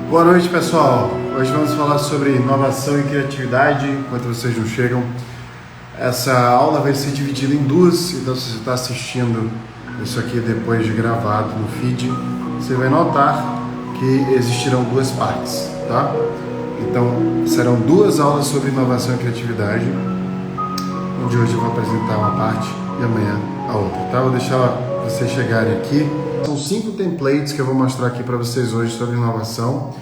Boa noite, pessoal. Hoje vamos falar sobre inovação e criatividade. Enquanto vocês não chegam, essa aula vai ser dividida em duas. Então, se você está assistindo isso aqui depois de gravado no feed, você vai notar que existirão duas partes, tá? Então, serão duas aulas sobre inovação e criatividade, onde hoje eu vou apresentar uma parte e amanhã a outra, tá? Vou deixar vocês chegarem aqui. São 5 templates que eu vou mostrar aqui para vocês hoje sobre inovação,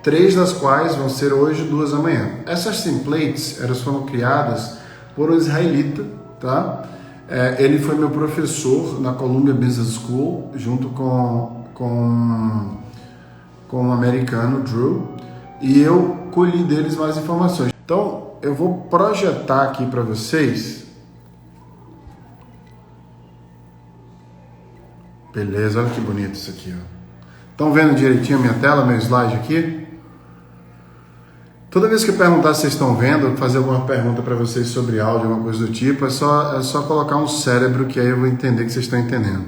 3 das quais vão ser hoje e 2 amanhã. Essas templates, elas foram criadas por um israelita, tá? Ele foi meu professor na Columbia Business School, junto com um americano, Drew, e eu colhi deles mais informações. Então, eu vou projetar aqui para vocês. Beleza, olha que bonito isso aqui, ó. Estão vendo direitinho a minha tela, meu slide aqui? Toda vez que eu perguntar se vocês estão vendo, fazer alguma pergunta para vocês sobre áudio, alguma coisa do tipo, é só colocar um cérebro que aí eu vou entender que vocês estão entendendo.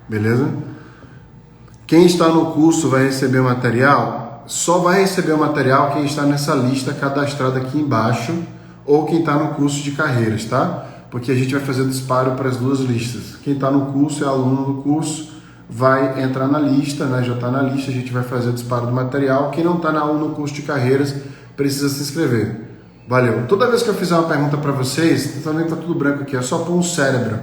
Beleza? Quem está no curso vai receber o material, só vai receber o material quem está nessa lista cadastrada aqui embaixo ou quem está no curso de carreiras, tá? Porque a gente vai fazer disparo para as duas listas. Quem está no curso é aluno do curso, vai entrar na lista, né? Já está na lista, a gente vai fazer o disparo do material. Quem não está no curso de carreiras precisa se inscrever. Valeu. Toda vez que eu fizer uma pergunta para vocês, também está tudo branco aqui, é só pôr um cérebro,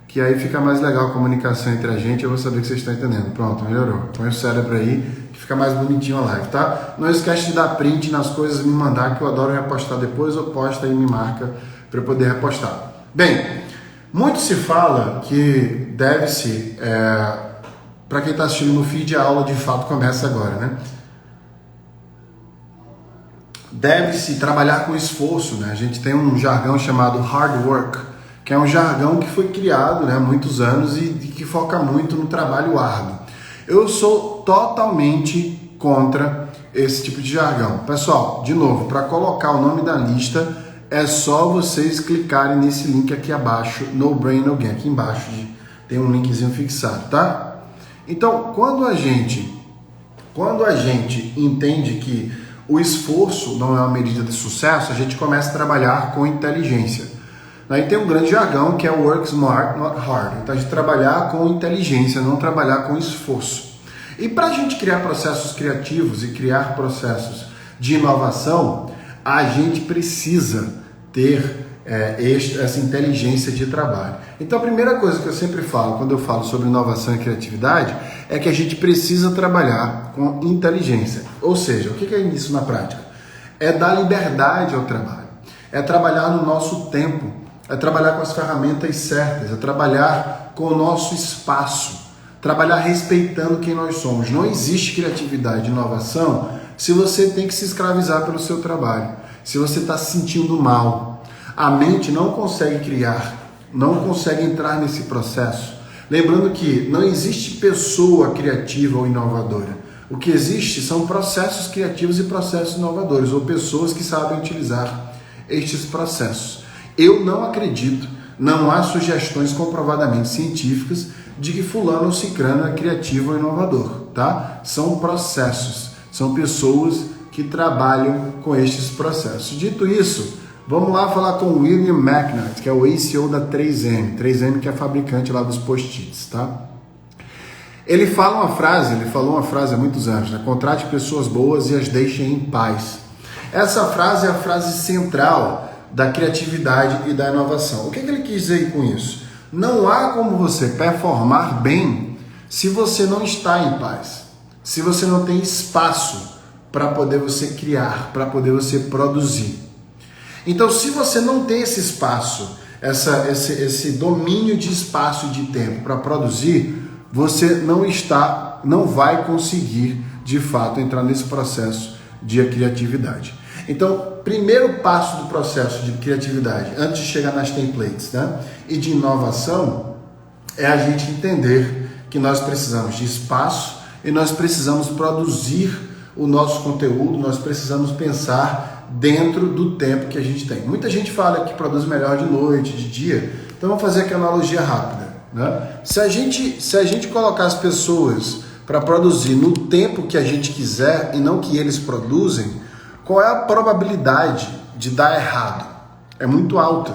que aí fica mais legal a comunicação entre a gente, eu vou saber que vocês estão entendendo. Pronto, melhorou. Põe o cérebro aí, que fica mais bonitinho a live, tá? Não esquece de dar print nas coisas e me mandar, que eu adoro repostar depois, ou posta e me marca para eu poder repostar. Bem, muito se fala que deve-se, para quem está assistindo no feed, a aula de fato começa agora, né? Deve-se trabalhar com esforço, né? A gente tem um jargão chamado hard work, que é um jargão que foi criado, né, há muitos anos e que foca muito no trabalho árduo. Eu sou totalmente contra esse tipo de jargão. Pessoal, de novo, para colocar o nome da lista, é só vocês clicarem nesse link aqui abaixo, No Brain No Gain. Aqui embaixo tem um linkzinho fixado, tá? Então, quando a gente entende que o esforço não é uma medida de sucesso, a gente começa a trabalhar com inteligência. Aí tem um grande jargão que é o work smart, not hard. Então, a gente trabalhar com inteligência, não trabalhar com esforço. E para a gente criar processos criativos e criar processos de inovação, a gente precisa ter essa inteligência de trabalho. Então, a primeira coisa que eu sempre falo quando eu falo sobre inovação e criatividade é que a gente precisa trabalhar com inteligência. Ou seja, o que é isso na prática? É dar liberdade ao trabalho, é trabalhar no nosso tempo, é trabalhar com as ferramentas certas, é trabalhar com o nosso espaço, trabalhar respeitando quem nós somos. Não existe criatividade e inovação se você tem que se escravizar pelo seu trabalho, se você está se sentindo mal. A mente não consegue criar, não consegue entrar nesse processo. Lembrando que não existe pessoa criativa ou inovadora. O que existe são processos criativos e processos inovadores, ou pessoas que sabem utilizar estes processos. Eu não acredito, não há sugestões comprovadamente científicas de que fulano ou cicrano é criativo ou inovador, tá? São processos, são pessoas que trabalham com estes processos. Dito isso, vamos lá falar com o William McNutt, que é o ACO da 3M que é a fabricante lá dos post-its, tá? Ele falou uma frase há muitos anos, né? Contrate pessoas boas e as deixe em paz. Essa frase é a frase central da criatividade e da inovação. O que ele quis dizer com isso? Não há como você performar bem se você não está em paz, se você não tem espaço para poder você criar, para poder você produzir. Então, se você não tem esse espaço, esse domínio de espaço e de tempo para produzir, você não vai conseguir, de fato, entrar nesse processo de criatividade. Então, primeiro passo do processo de criatividade, antes de chegar nas templates, né, e de inovação, é a gente entender que nós precisamos de espaço e nós precisamos produzir o nosso conteúdo, nós precisamos pensar dentro do tempo que a gente tem. Muita gente fala que produz melhor de noite, de dia, então vamos fazer aqui uma analogia rápida, né? Se a gente colocar as pessoas para produzir no tempo que a gente quiser e não que eles produzem, qual é a probabilidade de dar errado? É muito alta.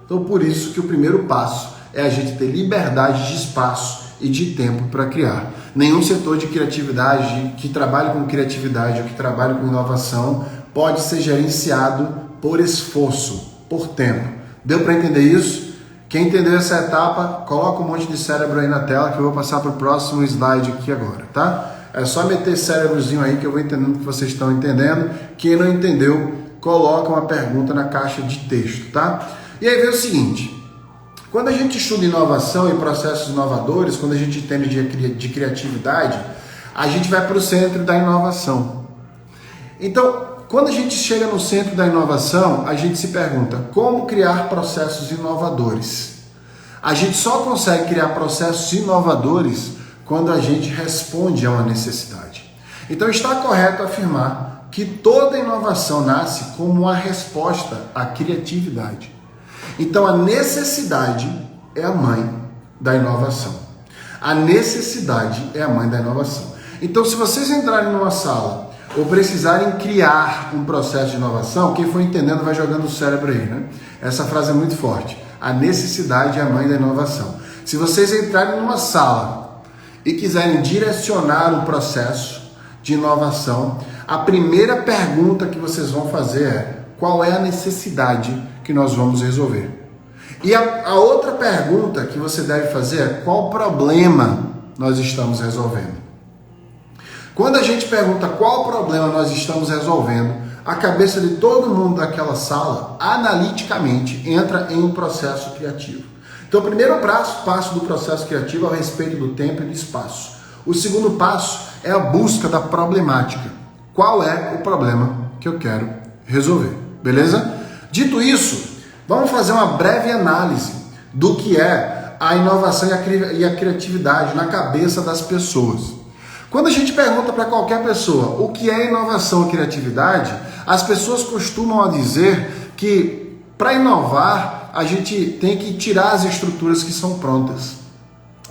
Então, por isso que o primeiro passo é a gente ter liberdade de espaço e de tempo para criar. Nenhum setor de criatividade, que trabalhe com criatividade ou que trabalhe com inovação, pode ser gerenciado por esforço, por tempo. Deu para entender isso? Quem entendeu essa etapa, coloca um monte de cérebro aí na tela que eu vou passar para o próximo slide aqui agora, tá? É só meter cérebrozinho aí que eu vou entendendo o que vocês estão entendendo. Quem não entendeu, coloca uma pergunta na caixa de texto, tá? E aí vem o seguinte, quando a gente estuda inovação e processos inovadores, quando a gente entende de criatividade, a gente vai para o centro da inovação. Então, quando a gente chega no centro da inovação, a gente se pergunta como criar processos inovadores. A gente só consegue criar processos inovadores quando a gente responde a uma necessidade. Então está correto afirmar que toda inovação nasce como uma resposta à criatividade. Então a necessidade é a mãe da inovação. A necessidade é a mãe da inovação. Então se vocês entrarem numa sala ou precisarem criar um processo de inovação, quem for entendendo vai jogando o cérebro aí, né? Essa frase é muito forte. A necessidade é a mãe da inovação. Se vocês entrarem numa sala e quiserem direcionar um processo de inovação, a primeira pergunta que vocês vão fazer é: qual é a necessidade que nós vamos resolver? E a outra pergunta que você deve fazer é: qual problema nós estamos resolvendo? Quando a gente pergunta qual problema nós estamos resolvendo, a cabeça de todo mundo daquela sala, analiticamente, entra em um processo criativo. Então, o primeiro passo do processo criativo é o respeito do tempo e do espaço. O segundo passo é a busca da problemática. Qual é o problema que eu quero resolver? Beleza? Dito isso, vamos fazer uma breve análise do que é a inovação e a criatividade na cabeça das pessoas. Quando a gente pergunta para qualquer pessoa o que é inovação e criatividade, as pessoas costumam dizer que para inovar a gente tem que tirar as estruturas que são prontas.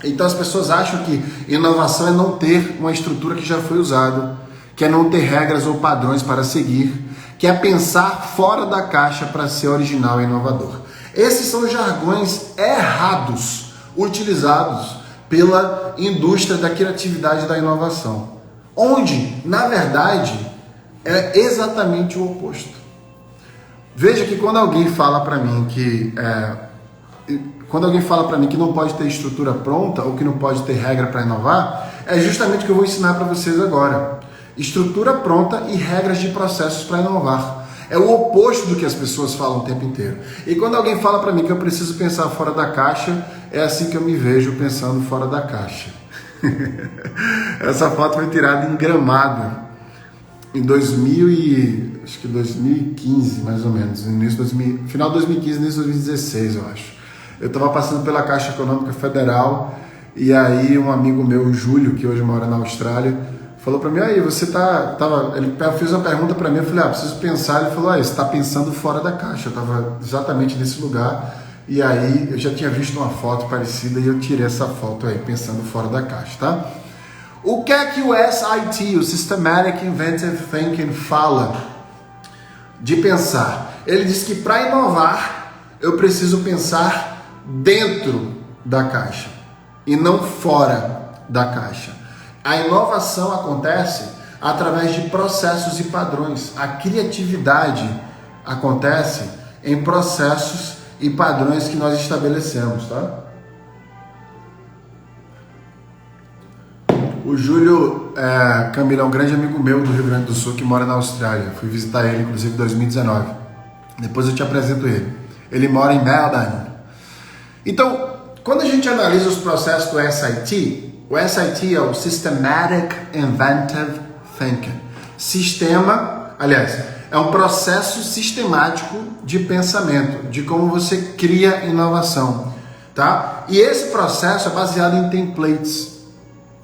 Então as pessoas acham que inovação é não ter uma estrutura que já foi usada, que é não ter regras ou padrões para seguir, que é pensar fora da caixa para ser original e inovador. Esses são os jargões errados utilizados pela indústria da criatividade e da inovação, onde, na verdade, é exatamente o oposto. Veja que quando alguém fala para mim que não pode ter estrutura pronta ou que não pode ter regra para inovar, é justamente o que eu vou ensinar para vocês agora. Estrutura pronta e regras de processos para inovar. É o oposto do que as pessoas falam o tempo inteiro. E quando alguém fala para mim que eu preciso pensar fora da caixa, é assim que eu me vejo pensando fora da caixa. Essa foto foi tirada em Gramado, em 2015, mais ou menos. Final de 2015, início de 2016, eu acho. Eu estava passando pela Caixa Econômica Federal e aí um amigo meu, o Júlio, que hoje mora na Austrália, falou para mim: aí você ele fez uma pergunta para mim, eu falei: preciso pensar. Ele falou: você está pensando fora da caixa. Eu estava exatamente nesse lugar e aí eu já tinha visto uma foto parecida e eu tirei essa foto aí, pensando fora da caixa, tá? O que é que o SIT, o Systematic Inventive Thinking, fala de pensar? Ele diz que para inovar eu preciso pensar dentro da caixa e não fora da caixa. A inovação acontece através de processos e padrões. A criatividade acontece em processos e padrões que nós estabelecemos, tá? O Júlio Camilo é um grande amigo meu do Rio Grande do Sul que mora na Austrália. Fui visitar ele, inclusive, em 2019. Depois eu te apresento ele. Ele mora em Melbourne. Então, quando a gente analisa os processos do SIT, o SIT é o Systematic Inventive Thinking. É um processo sistemático de pensamento, de como você cria inovação, tá? E esse processo é baseado em templates.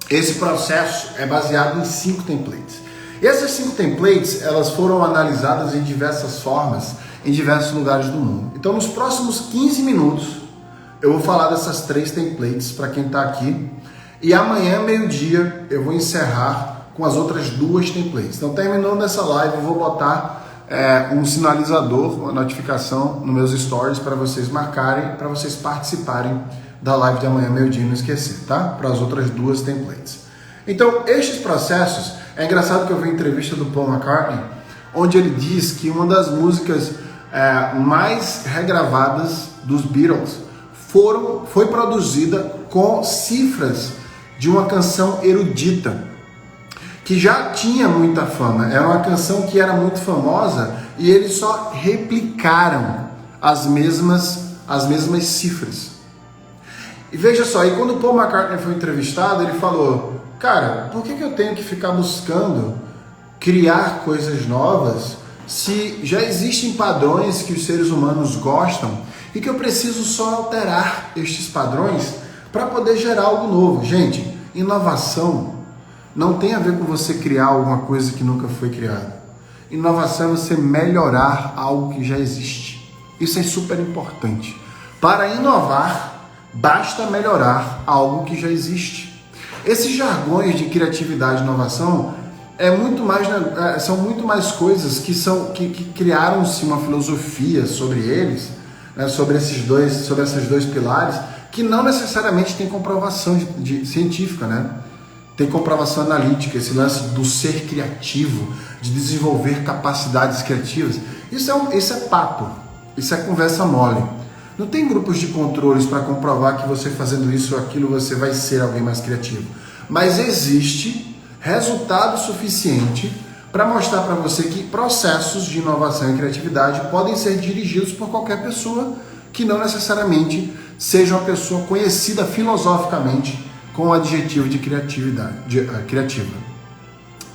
Esse processo é baseado em 5 templates. E essas 5 templates, elas foram analisadas em diversas formas, em diversos lugares do mundo. Então, nos próximos 15 minutos, eu vou falar dessas 3 templates para quem está aqui. E amanhã, meio-dia, eu vou encerrar com as outras 2 templates. Então, terminando essa live, eu vou botar um sinalizador, uma notificação nos meus stories para vocês marcarem, para vocês participarem da live de amanhã, meio-dia, não esquecer, tá? Para as outras 2 templates. Então, estes processos, é engraçado que eu vi a entrevista do Paul McCartney, onde ele diz que uma das músicas mais regravadas dos Beatles foi produzida com cifras de uma canção erudita, que já tinha muita fama. Era uma canção que era muito famosa e eles só replicaram as mesmas cifras. E veja só, e quando o Paul McCartney foi entrevistado, ele falou: cara, por que eu tenho que ficar buscando criar coisas novas se já existem padrões que os seres humanos gostam e que eu preciso só alterar estes padrões para poder gerar algo novo? Gente, inovação não tem a ver com você criar alguma coisa que nunca foi criada. Inovação é você melhorar algo que já existe. Isso é super importante. Para inovar, basta melhorar algo que já existe. Esses jargões de criatividade e inovação são muito mais coisas que criaram-se uma filosofia sobre eles, né, sobre essas dois pilares, que não necessariamente tem comprovação científica, né? Tem comprovação analítica, esse lance do ser criativo, de desenvolver capacidades criativas. Isso é papo, isso é conversa mole. Não tem grupos de controles para comprovar que você fazendo isso ou aquilo você vai ser alguém mais criativo. Mas existe resultado suficiente para mostrar para você que processos de inovação e criatividade podem ser dirigidos por qualquer pessoa que não necessariamente seja uma pessoa conhecida filosoficamente com o adjetivo de criativa.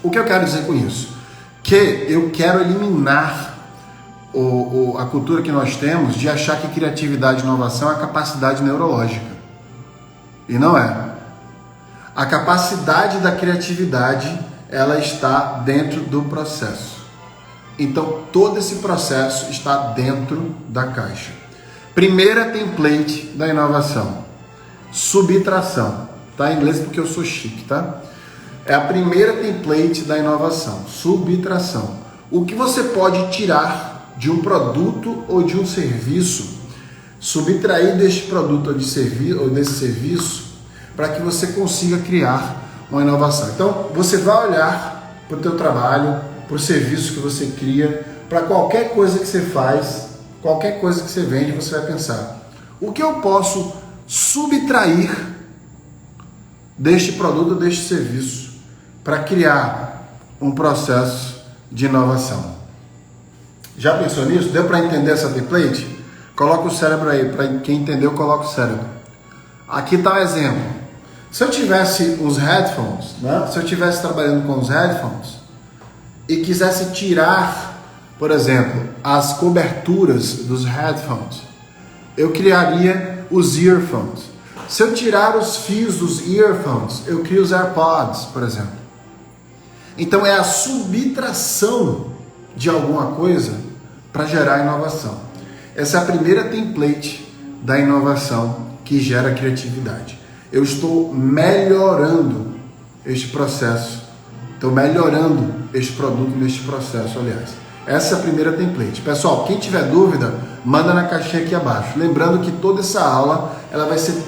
O que eu quero dizer com isso? Que eu quero eliminar a cultura que nós temos de achar que criatividade e inovação é capacidade neurológica. E não é. A capacidade da criatividade, ela está dentro do processo. Então, todo esse processo está dentro da caixa. Primeira template da inovação: subtração. Tá em inglês porque eu sou chique, tá? É a primeira template da inovação, subtração. O que você pode tirar de um produto ou de um serviço, subtrair deste produto ou desse serviço, para que você consiga criar uma inovação. Então, você vai olhar para o teu trabalho, para o serviço que você cria, para qualquer coisa que você faz, qualquer coisa que você vende, você vai pensar: o que eu posso subtrair deste produto, deste serviço, para criar um processo de inovação? Já pensou nisso? Deu para entender essa template? Coloca o cérebro aí, para quem entendeu, coloca o cérebro. Aqui está o exemplo. Se eu tivesse uns headphones, né? Se eu estivesse trabalhando com os headphones e quisesse tirar, por exemplo, as coberturas dos headphones, eu criaria os earphones. Se eu tirar os fios dos earphones, eu crio os AirPods, por exemplo. Então é a subtração de alguma coisa para gerar inovação. Essa é a primeira template da inovação que gera criatividade. Eu estou melhorando este processo, estou melhorando este produto neste processo, aliás. Essa é a primeira template. Pessoal, quem tiver dúvida, manda na caixinha aqui abaixo. Lembrando que toda essa aula ela vai ser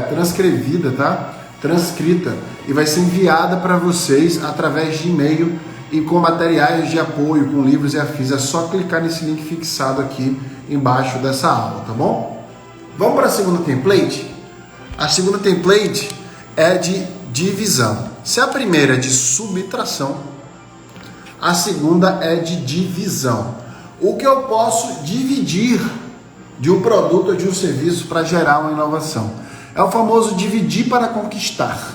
transcrevida, tá? Transcrita, e vai ser enviada para vocês através de e-mail e com materiais de apoio, com livros e afins. É só clicar nesse link fixado aqui embaixo dessa aula, tá bom? Vamos para a segunda template? A segunda template é de divisão. Se a primeira é de subtração, a segunda é de divisão. O que eu posso dividir de um produto ou de um serviço para gerar uma inovação? É o famoso dividir para conquistar.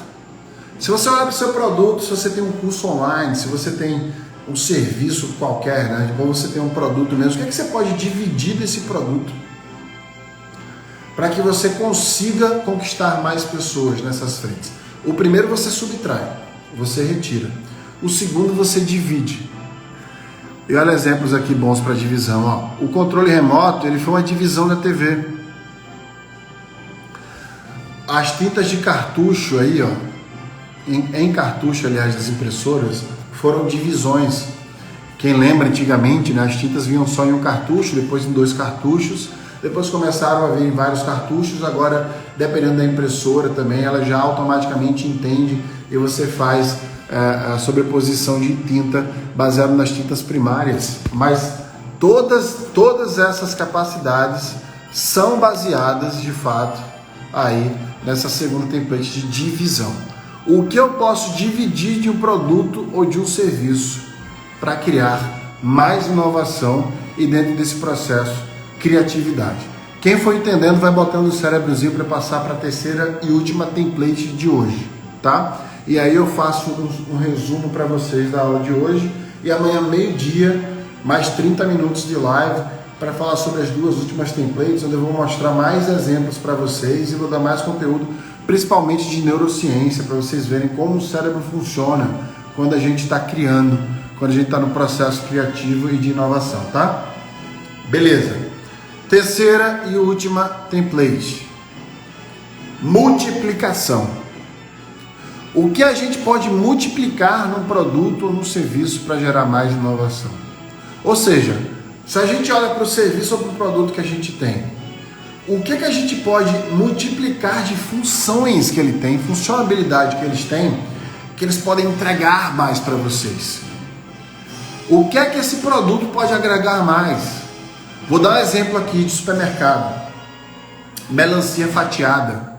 Se você olha para o seu produto, se você tem um curso online, se você tem um serviço qualquer, né? Ou você tem um produto mesmo, o que é que você pode dividir desse produto para que você consiga conquistar mais pessoas nessas frentes? O primeiro você subtrai, você retira. O segundo você divide. E olha exemplos aqui bons para divisão. Ó. O controle remoto, ele foi uma divisão da TV. as tintas de cartucho aí, ó, em cartucho, aliás, das impressoras, foram divisões. Quem lembra antigamente, né, as tintas vinham só em um cartucho, depois em 2 cartuchos, depois começaram a vir em vários cartuchos, agora, dependendo da impressora também, ela já automaticamente entende e você faz a sobreposição de tinta baseado nas tintas primárias. Mas todas essas capacidades são baseadas, de fato, aí nessa segunda template de divisão. O que eu posso dividir de um produto ou de um serviço para criar mais inovação e, dentro desse processo, criatividade. Quem for entendendo vai botando o cérebrozinho para passar para a terceira e última template de hoje, tá? E aí eu faço um resumo para vocês da aula de hoje e amanhã meio-dia, mais 30 minutos de live para falar sobre as 2 últimas templates, onde eu vou mostrar mais exemplos para vocês e vou dar mais conteúdo, principalmente de neurociência, para vocês verem como o cérebro funciona quando a gente está criando, quando a gente está no processo criativo e de inovação, tá? Beleza. Terceira e última template. Multiplicação. O que a gente pode multiplicar num produto ou num serviço para gerar mais inovação? Ou seja, se a gente olha para o serviço ou para o produto que a gente tem, o que a gente pode multiplicar de funções que ele tem, funcionalidade que eles têm, que eles podem entregar mais para vocês? O que esse produto pode agregar mais? Vou dar um exemplo aqui de supermercado. Melancia fatiada.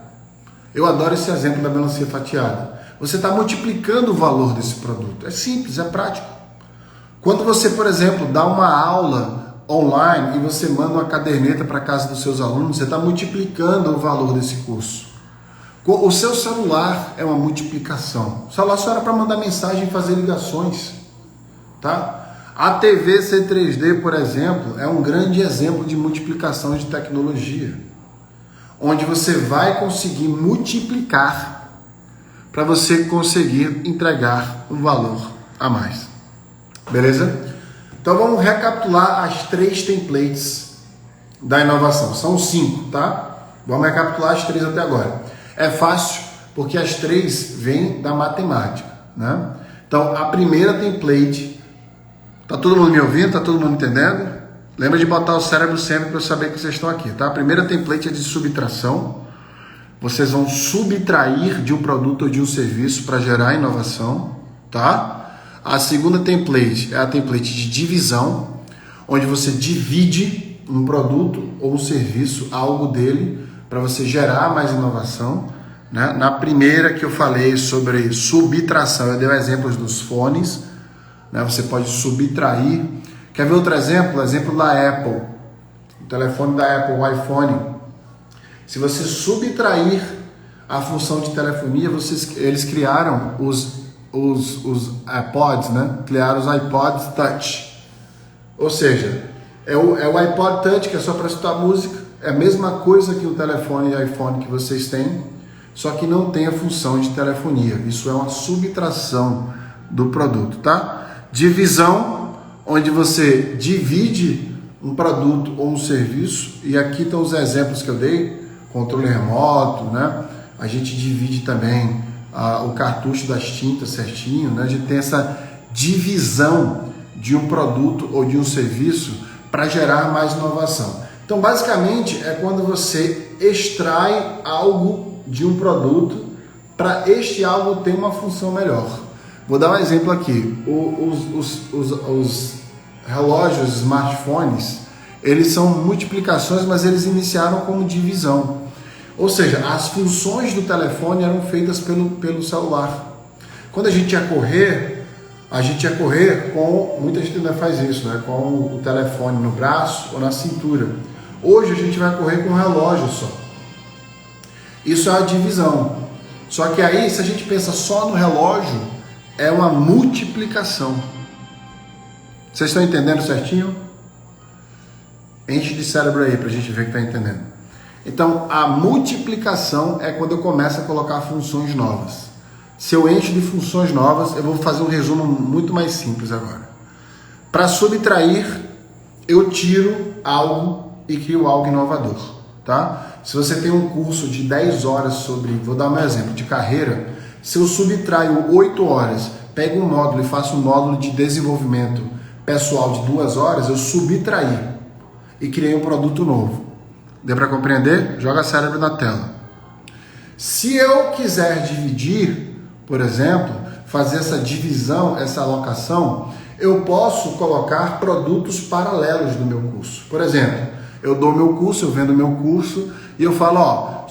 Eu adoro esse exemplo da melancia fatiada. Você está multiplicando o valor desse produto. É simples, é prático. Quando você, por exemplo, dá uma aula online e você manda uma caderneta para casa dos seus alunos, você está multiplicando o valor desse curso. O seu celular é uma multiplicação. O celular só era para mandar mensagem e fazer ligações, tá? A TV C3D, por exemplo, é um grande exemplo de multiplicação de tecnologia, onde você vai conseguir multiplicar para você conseguir entregar um valor a mais. Beleza? Então vamos recapitular as 3 templates da inovação. São 5, tá? Vamos recapitular as 3 até agora. É fácil porque as 3 vêm da matemática, né? Então a primeira template, tá todo mundo me ouvindo? Tá todo mundo entendendo? Lembra de botar o cérebro sempre para eu saber que vocês estão aqui, tá? A primeira template é de subtração. Vocês vão subtrair de um produto ou de um serviço para gerar inovação, tá? A segunda template é a template de divisão, onde você divide um produto ou um serviço, algo dele, para você gerar mais inovação, né? Na primeira que eu falei sobre subtração, eu dei exemplos dos fones, né? Você pode subtrair. Quer ver outro exemplo? Exemplo da Apple. O telefone da Apple, o iPhone. Se você subtrair a função de telefonia, eles criaram os iPods, né? Criaram os iPods Touch. Ou seja, é o iPod Touch, que é só para escutar música. É a mesma coisa que o telefone e iPhone que vocês têm, só que não tem a função de telefonia. Isso é uma subtração do produto, tá? Divisão, onde você divide um produto ou um serviço, e aqui estão os exemplos que eu dei, controle remoto, né? A gente divide também o cartucho das tintas certinho, né? A gente tem essa divisão de um produto ou de um serviço para gerar mais inovação. Então, basicamente, é quando você extrai algo de um produto para este algo ter uma função melhor. Vou dar um exemplo aqui. Os relógios, smartphones, eles são multiplicações, mas eles iniciaram como divisão. Ou seja, as funções do telefone eram feitas pelo celular. Quando a gente ia correr com... Muita gente ainda faz isso, né? Com o telefone no braço ou na cintura. Hoje a gente vai correr com um relógio só. Isso é a divisão. Só que aí, se a gente pensa só no relógio, é uma multiplicação. Vocês estão entendendo certinho? Enche de cérebro aí pra gente ver que está entendendo. Então, a multiplicação é quando eu começo a colocar funções novas. Se eu encho de funções novas, eu vou fazer um resumo muito mais simples agora. Para subtrair, eu tiro algo e crio algo inovador, tá? Se você tem um curso de 10 horas sobre, vou dar um exemplo, de carreira, se eu subtraio 8 horas, pego um módulo e faço um módulo de desenvolvimento pessoal de 2 horas, eu subtraí e criei um produto novo. Deu para compreender? Joga cérebro na tela. Se eu quiser dividir, por exemplo, fazer essa divisão, essa alocação, eu posso colocar produtos paralelos do meu curso. Por exemplo, eu dou meu curso, eu vendo meu curso e eu falo, ó,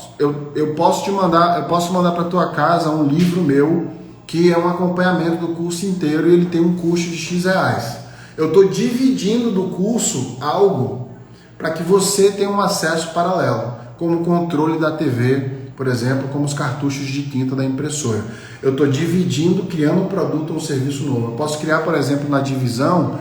eu posso mandar para tua casa um livro meu que é um acompanhamento do curso inteiro e ele tem um custo de X reais. Eu estou dividindo do curso algo para que você tenha um acesso paralelo, como o controle da TV, por exemplo, como os cartuchos de tinta da impressora. Eu estou dividindo, criando um produto ou um serviço novo. Eu posso criar, por exemplo, na divisão,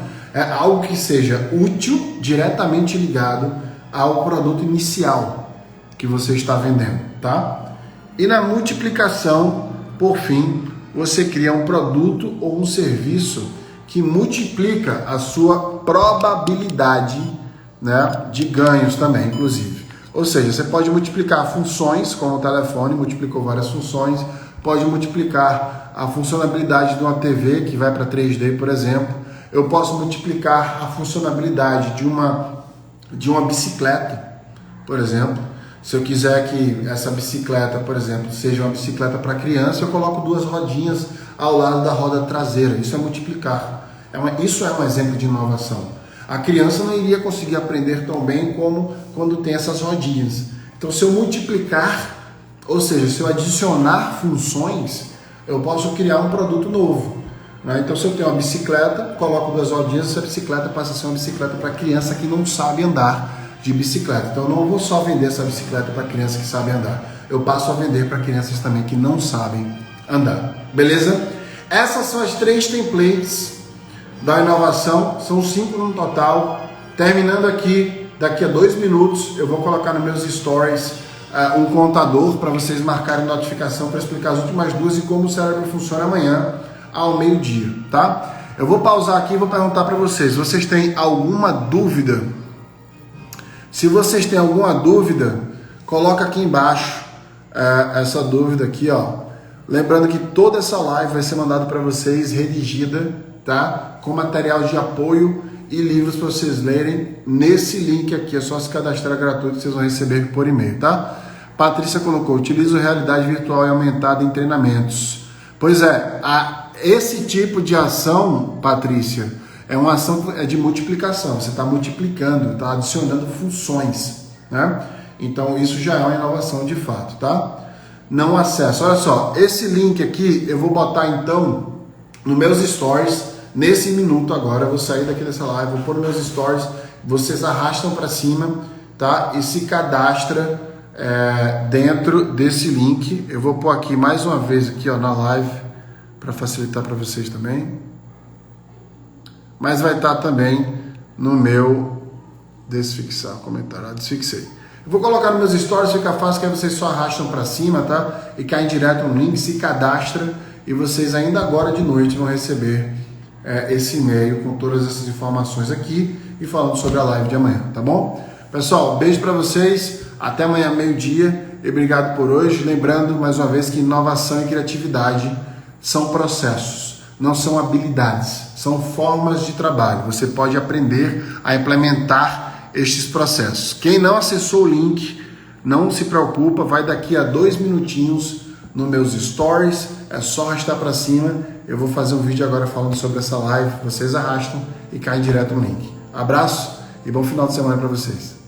algo que seja útil, diretamente ligado ao produto inicial que você está vendendo, tá? E na multiplicação, por fim, você cria um produto ou um serviço que multiplica a sua probabilidade, né, de ganhos também, inclusive. Ou seja, você pode multiplicar funções, como o telefone multiplicou várias funções, pode multiplicar a funcionalidade de uma TV que vai para 3D, por exemplo. Eu posso multiplicar a funcionalidade de uma bicicleta, por exemplo. Se eu quiser que essa bicicleta, por exemplo, seja uma bicicleta para criança, eu coloco 2 rodinhas ao lado da roda traseira. Isso é multiplicar. Isso é um exemplo de inovação. A criança não iria conseguir aprender tão bem como quando tem essas rodinhas. Então, se eu multiplicar, ou seja, se eu adicionar funções, eu posso criar um produto novo, né? Então, se eu tenho uma bicicleta, coloco 2 rodinhas, essa bicicleta passa a ser uma bicicleta para criança que não sabe andar de bicicleta. Então, eu não vou só vender essa bicicleta para crianças que sabem andar. Eu passo a vender para crianças também que não sabem andar. Beleza? Essas são as 3 templates da inovação, são 5 no total. Terminando aqui, daqui a 2 minutos, eu vou colocar nos meus stories um contador para vocês marcarem notificação para explicar as últimas 2 e como o cérebro funciona amanhã ao meio-dia, tá? Eu vou pausar aqui e vou perguntar para vocês, vocês têm alguma dúvida? Se vocês têm alguma dúvida, coloca aqui embaixo essa dúvida aqui, ó. Lembrando que toda essa live vai ser mandada para vocês redigida, tá? Com material de apoio e livros para vocês lerem nesse link aqui. É só se cadastrar gratuito que vocês vão receber por e-mail, tá? Patrícia colocou, utilizo realidade virtual e aumentada em treinamentos. Pois é, esse tipo de ação, Patrícia, é uma ação de multiplicação. Você está multiplicando, está adicionando funções, né? Então isso já é uma inovação de fato, tá? Não acessa. Olha só, esse link aqui eu vou botar então nos meus stories. Nesse minuto agora, eu vou sair daqui dessa live, vou pôr nos meus stories, vocês arrastam para cima, tá? E se cadastra dentro desse link. Eu vou pôr aqui mais uma vez aqui, ó, na live, para facilitar para vocês também. Mas vai estar também no meu desfixar, comentário, desfixei. Eu vou colocar nos meus stories, fica fácil, que aí vocês só arrastam para cima, tá? E caem direto no link, se cadastra e vocês ainda agora de noite vão receber esse e-mail com todas essas informações aqui e falando sobre a live de amanhã, tá bom? Pessoal, beijo para vocês, até amanhã meio-dia e obrigado por hoje. Lembrando mais uma vez que inovação e criatividade são processos, não são habilidades, são formas de trabalho. Você pode aprender a implementar estes processos. Quem não acessou o link, não se preocupa, vai daqui a 2 minutinhos nos meus stories, é só arrastar para cima. Eu vou fazer um vídeo agora falando sobre essa live, vocês arrastam e caem direto no link. Abraço e bom final de semana para vocês.